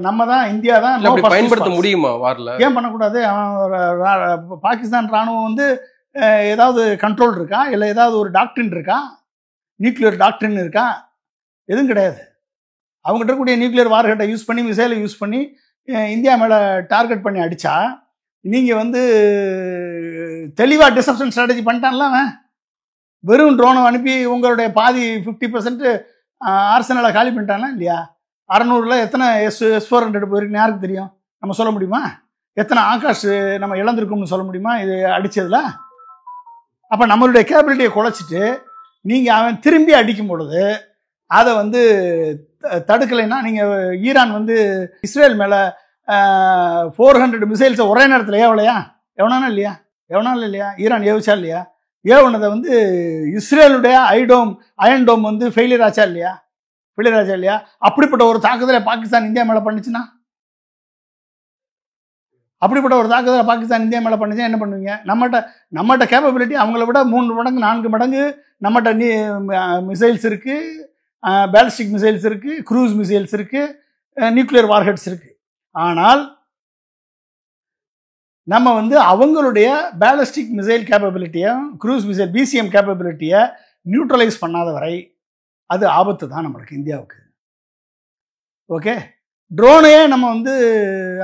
நம்ம தான், இந்தியா தான்
பயன்படுத்த முடியுமா வாரில்?
ஏன் பண்ணக்கூடாது? பாகிஸ்தான் ராணுவம் வந்து ஏதாவது கண்ட்ரோல் இருக்கா, இல்லை ஏதாவது ஒரு டாக்டரின் இருக்கா, நியூக்ளியர் டாக்டரின் இருக்கா? எதுவும் கிடையாது. அவங்ககிட்ட இருக்கக்கூடிய நியூக்ளியர் வார்ஹெட்டை யூஸ் பண்ணி, மிசைலை யூஸ் பண்ணி இந்தியா மேலே டார்கெட் பண்ணி அடித்தா, நீங்கள் வந்து தெளிவாக டிசப்ஷன் ஸ்ட்ராட்டஜி பண்ணிட்டான்ல. வெறும் ட்ரோனை அனுப்பி உங்களுடைய பாதி 50% ஆர்சனலை காலி பண்ணிட்டானா இல்லையா? 600ல் எத்தனை S400 போயிருக்குன்னு யாருக்கு தெரியும்? நம்ம சொல்ல முடியுமா? எத்தனை ஆகாஷ் நம்ம இழந்திருக்கோம்னு சொல்ல முடியுமா இது அடித்ததில்? அப்போ நம்மளுடைய கேபிலிட்டியை குலைச்சிட்டு நீங்கள் அவன் திரும்பி அடிக்கும் பொழுது அதை வந்து தடுக்கலைன்னா, நீங்கள் ஈரான் வந்து இஸ்ரேல் மேலே 400 மிசைல்ஸை ஒரே நேரத்தில் ஏவலையா? எவனாலும் இல்லையா? ஈரான் ஏவிச்சா இல்லையா? ஏவனதை வந்து இஸ்ரேலுடைய அயன் டோம் வந்து ஃபெயிலியர் ஆச்சா இல்லையா? அப்படிப்பட்ட ஒரு தாக்குதலை பாகிஸ்தான் இந்தியா மேலே பண்ணுச்சுன்னா, என்ன பண்ணுவீங்க? நம்மகிட்ட கேப்பபிலிட்டி அவங்கள விட 3 மடங்கு 4 மடங்கு நம்மகிட்ட மிசைல்ஸ் இருக்குது, பேலிஸ்டிக் மிசைல்ஸ் இருக்குது, க்ரூஸ் மிசைல்ஸ் இருக்குது, நியூக்ளியர் வார்ஹெட்ஸ் இருக்குது. ஆனால் நம்ம வந்து அவங்களுடைய பேலிஸ்டிக் மிசைல் கேப்பபிலிட்டியை, க்ரூஸ் மிசைல் பிசிஎம் கேப்பபிலிட்டியை நியூட்ரலைஸ் பண்ணாத வரை அது ஆபத்து தான் நம்மளுக்கு, இந்தியாவுக்கு. ஓகே, ட்ரோனையே நம்ம வந்து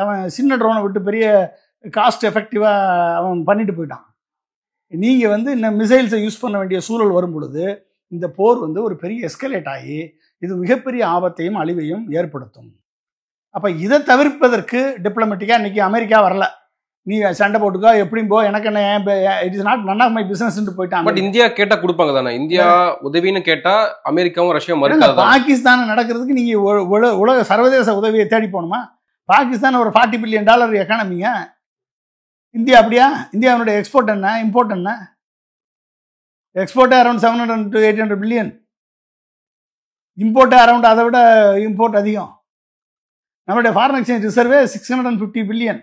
அவன் சின்ன ட்ரோனை விட்டு பெரிய காஸ்ட் எஃபெக்டிவாக அவன் பண்ணிட்டு போயிட்டான். நீங்கள் வந்து இந்த மிசைல்ஸை யூஸ் பண்ண வேண்டிய சூழல் வரும் பொழுது இந்த போர் வந்து ஒரு பெரிய எஸ்கலேட் ஆகி இது மிகப்பெரிய ஆபத்தையும் அழிவையும் ஏற்படுத்தும். அப்போ இதை தவிர்ப்பதற்கு டிப்ளமேட்டிக்காக இன்றைக்கி அமெரிக்கா வரல. நீ சண்டை போட்டுக்கோ, எப்படியும் போ, எனக்கு என்ன, it is not none of my business போயிட்டாங்க.
பட் இந்தியா கேட்டா கொடுப்பாங்க தானே? இந்தியா உதவின்னு கேட்டா அமெரிக்காவும் ரஷ்யாவும் மறுக்காது.
பாகிஸ்தான் நடக்கிறதுக்கு நீங்க உலக சர்வதேச உதவியை தேடி போகணுமா? பாகிஸ்தான் ஒரு $40 பில்லியன் எக்கானமிங்க. இந்தியா அப்படியா? இந்தியாவுடைய எக்ஸ்போர்ட் என்ன, இம்போர்ட் என்ன? எக்ஸ்போர்ட்டே அரௌண்ட் 700 to 800 பில்லியன், இம்போர்ட்டே அரௌண்ட் அதை விட இம்போர்ட் அதிகம். நம்மளுடைய ஃபாரின் எக்ஸ்சேஞ்ச் ரிசர்வே 650 பில்லியன்.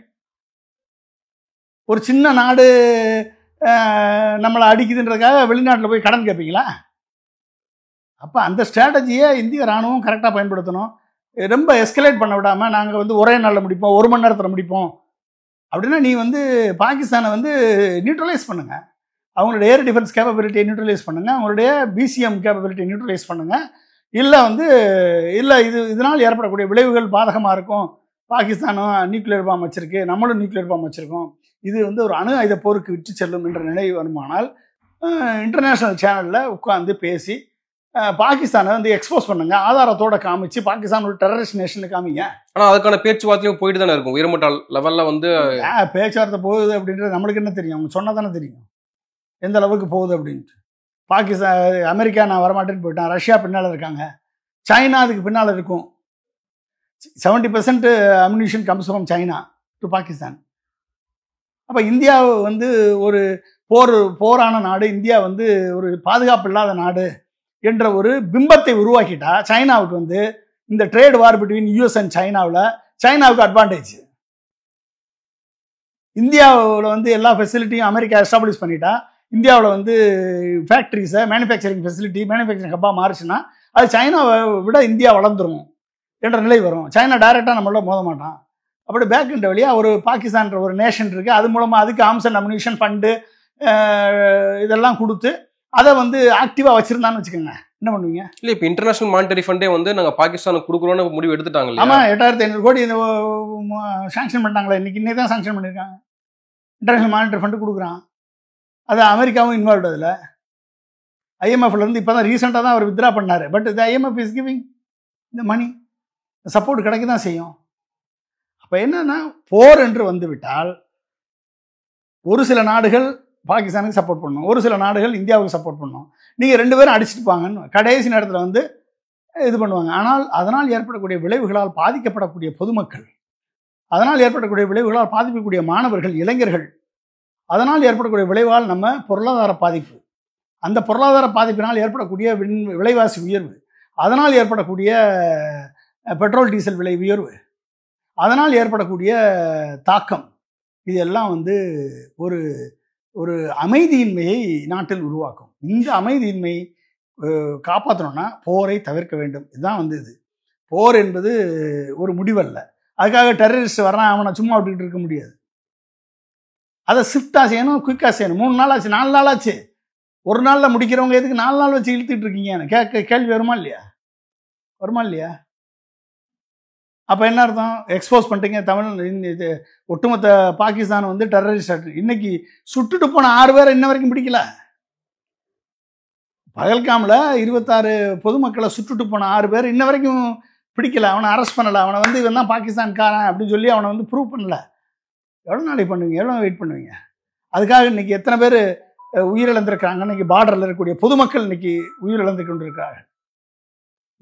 ஒரு சின்ன நாடு நம்மளை அடிக்குதுன்றதுக்காக வெளிநாட்டில் போய் கடன் கேட்பீங்களா? அப்போ அந்த ஸ்ட்ராட்டஜியை இந்திய இராணுவம் கரெக்டாக பயன்படுத்தணும். ரொம்ப எஸ்கலேட் பண்ண விடாமல் நாங்கள் வந்து ஒரே நாளில் முடிப்போம், 1 மணி நேரத்தில் முடிப்போம் அப்படின்னா நீ வந்து பாகிஸ்தானை வந்து நியூட்ரலைஸ் பண்ணுங்கள், அவங்களுடைய ஏர் டிஃபென்ஸ் கேப்பபிலிட்டியை நியூட்ரலைஸ் பண்ணுங்கள், அவங்களுடைய பிசிஎம் கேப்பபிலிட்டியை நியூட்ரலைஸ் பண்ணுங்கள். இல்லை இதனால் ஏற்படக்கூடிய விளைவுகள் பாதகமாக இருக்கும். பாகிஸ்தானும் நியூக்ளியர் பாம் வச்சுருக்கு, நம்மளும் நியூக்ளியர் பாம் வச்சுருக்கோம், இது வந்து ஒரு அணு ஆயுத போருக்கு விட்டு செல்லும் என்ற நிலை வருமானால் இன்டர்நேஷ்னல் சேனலில் உட்காந்து பேசி பாகிஸ்தானை வந்து எக்ஸ்போஸ் பண்ணுங்க, ஆதாரத்தோட காமிச்சு பாகிஸ்தான் ஒரு டெரரிஸ்ட் நேஷன் காமிங்க. ஆனால்
அதுக்கான பேச்சுவார்த்தையும் போயிட்டு தானே இருக்கும். உயர்மட்ட லெவலில் வந்து
பேச்சுவார்த்தை போகுது அப்படின்றது நம்மளுக்கு என்ன தெரியும்? அவங்க சொன்னால் தானே தெரியும் எந்த அளவுக்கு போகுது அப்படின்ட்டு. பாகிஸ்தான், அமெரிக்கா நான் வரமாட்டேன்னு போயிட்டான், ரஷ்யா பின்னால் இருக்காங்க, சைனா அதுக்கு பின்னால் இருக்கும். 70% ammunition comes from China to Pakistan. அப்போ இந்தியா வந்து ஒரு போரான நாடு, இந்தியா வந்து ஒரு பாதுகாப்பு இல்லாத நாடு என்ற ஒரு பிம்பத்தை உருவாக்கிட்டா சைனாவுக்கு வந்து இந்த trade war between US and சைனாவுக்கு அட்வான்டேஜ். இந்தியாவில் வந்து எல்லா ஃபெசிலிட்டியும் அமெரிக்கா எஸ்டாப்ளிஷ் பண்ணிட்டா இந்தியாவில் வந்து ஃபேக்ட்ரிஸை மேனுஃபேக்சரிங் ஃபெசிலிட்டி, மேனுஃபேக்சரிங் ஹப்பாக மாறிச்சுன்னா அது சைனாவை விட இந்தியா வளர்ந்துரும் என்ற நிலை வரும். சைனா டைரெக்டாக நம்மளோட மோத மாட்டான். அப்படி பேக் என்ற வழியாக ஒரு பாகிஸ்தான்ற ஒரு நேஷன் இருக்குது, அது மூலமாக அதுக்கு ஆர்ம்ஸ் அண்ட் அம்யூனிஷன் ஃபண்டு இதெல்லாம் கொடுத்து அதை வந்து ஆக்டிவாக வச்சுருந்தான்னு வச்சுக்கோங்க, என்ன பண்ணுவீங்க?
இல்லை, இப்போ இன்டர்நேஷனல் மானிட்டரி ஃபண்டே வந்து நாங்கள் பாகிஸ்தானுக்கு கொடுக்குறோன்னு முடிவு எடுத்துட்டாங்க.
ஆமாம், 8500 கோடி இந்த சாங்ஷன் பண்ணிட்டாங்களே, இன்னைக்கு தான் சாங்ஷன் பண்ணியிருக்காங்க. இன்டர்நேஷனல் மானிட்டரி ஃபண்டு கொடுக்குறான், அது அமெரிக்காவும் இன்வால்வ். அதில் ஐஎம்எஃப்லேருந்து இப்போ தான் ரீசெண்டாக தான் அவர் வித்ரா பண்ணார். பட் இந்த ஐஎம்எஃப் இஸ் கிவிங் இந்த மணி, சப்போர்ட் கிடைக்க தான் செய்யும். அப்போ என்னன்னா, போர் என்று வந்துவிட்டால் ஒரு சில நாடுகள் பாகிஸ்தானுக்கு சப்போர்ட் பண்ணணும், ஒரு சில நாடுகள் இந்தியாவுக்கு சப்போர்ட் பண்ணணும். நீங்கள் 2 பேரும் அடிச்சுட்டு பாங்கன்னு கடைசி நேரத்தில் வந்து இது பண்ணுவாங்க. ஆனால் அதனால் ஏற்படக்கூடிய விளைவுகளால் பாதிக்கப்படக்கூடிய பொதுமக்கள், அதனால் ஏற்படக்கூடிய விளைவுகளால் பாதிக்கக்கூடிய மாணவர்கள், இளைஞர்கள், அதனால் ஏற்படக்கூடிய விளைவால் நம்ம பொருளாதார பாதிப்பு, அந்த பொருளாதார பாதிப்பினால் ஏற்படக்கூடிய விலைவாசி உயர்வு, அதனால் ஏற்படக்கூடிய பெட்ரோல் டீசல் விலை உயர்வு, அதனால் ஏற்படக்கூடிய தாக்கம், இதெல்லாம் வந்து ஒரு ஒரு அமைதியின்மையை நாட்டில் உருவாக்கும். இந்த அமைதியின்மை காப்பாற்றணும்னா போரை தவிர்க்க வேண்டும். இதுதான் வந்து இது. போர் என்பது ஒரு முடிவல்ல. அதுக்காக டெரரிஸ்ட் வர்றான் அவனை சும்மா விட்டுக்கிட்டு இருக்க முடியாது. அதை ஷிஃப்டாக செய்யணும், குயிக்காக செய்யணும். 3 நாள் ஆச்சு, 4 நாள் ஆச்சு. ஒரு நாளில் முடிக்கிறவங்க எதுக்கு 4 நாள் வச்சு இழுத்துட்டு இருக்கீங்க? கேள்வி வருமா இல்லையா? வருமா இல்லையா? அப்போ என்ன அர்த்தம்? எக்ஸ்போஸ் பண்ணிட்டீங்க இது ஒட்டுமொத்த பாகிஸ்தான் வந்து டெரரிஸ்ட். இன்னைக்கு சுட்டுட்டு போன 6 பேரை இன்ன வரைக்கும் பிடிக்கல. பகல்காமில் 26 பொதுமக்களை சுட்டுட்டு போன 6 பேர் இன்ன வரைக்கும் பிடிக்கல. அவனை அரெஸ்ட் பண்ணலை. அவனை வந்து இவன் தான் பாகிஸ்தான்காரன் அப்படின்னு சொல்லி அவனை வந்து ப்ரூவ் பண்ணல. எவ்வளோ நாளைக்கு பண்ணுவீங்க? எவ்வளோ வெயிட் பண்ணுவீங்க? அதுக்காக இன்னைக்கு எத்தனை பேர் உயிரிழந்திருக்காங்க? இன்னைக்கு பார்டரில் இருக்கக்கூடிய பொதுமக்கள் இன்னைக்கு உயிரிழந்து கொண்டு இருக்காங்க.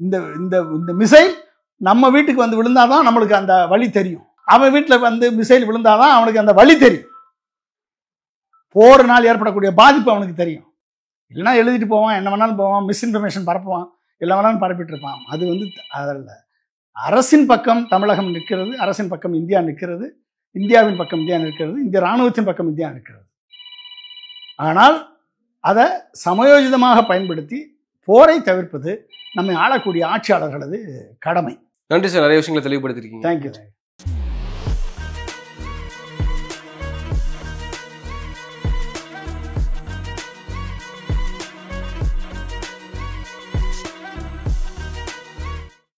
இந்த இந்த இந்த மிசைல் நம்ம வீட்டுக்கு வந்து விழுந்தாதான் நம்மளுக்கு அந்த வழி தெரியும். அவன் வீட்டில் வந்து மிசைல் விழுந்தாதான் அவனுக்கு அந்த வழி தெரியும். போரினால் ஏற்படக்கூடிய பாதிப்பு அவனுக்கு தெரியும். இல்லைன்னா எழுதிட்டு போவான், என்ன வேணாலும் போவான், மிஸ்இன்ஃபர்மேஷன் பரப்புவான், எல்லாம் வேணாலும் பரப்பிட்டு இருப்பான். அது வந்து அதில் அரசின் பக்கம் தமிழகம் நிற்கிறது, அரசின் பக்கம் இந்தியா நிற்கிறது, இந்தியாவின் பக்கம் இந்தியா நிற்கிறது, இந்திய இராணுவத்தின் பக்கம் இந்தியா நிற்கிறது. ஆனால் அதை சமயோஜிதமாக பயன்படுத்தி போரை தவிர்ப்பது நம்மை ஆளக்கூடிய ஆட்சியாளர்களது கடமை.
நன்றி சார், நிறைய விஷயங்களை தெளிவுபடுத்திருக்கீங்க.
தேங்க்யூ.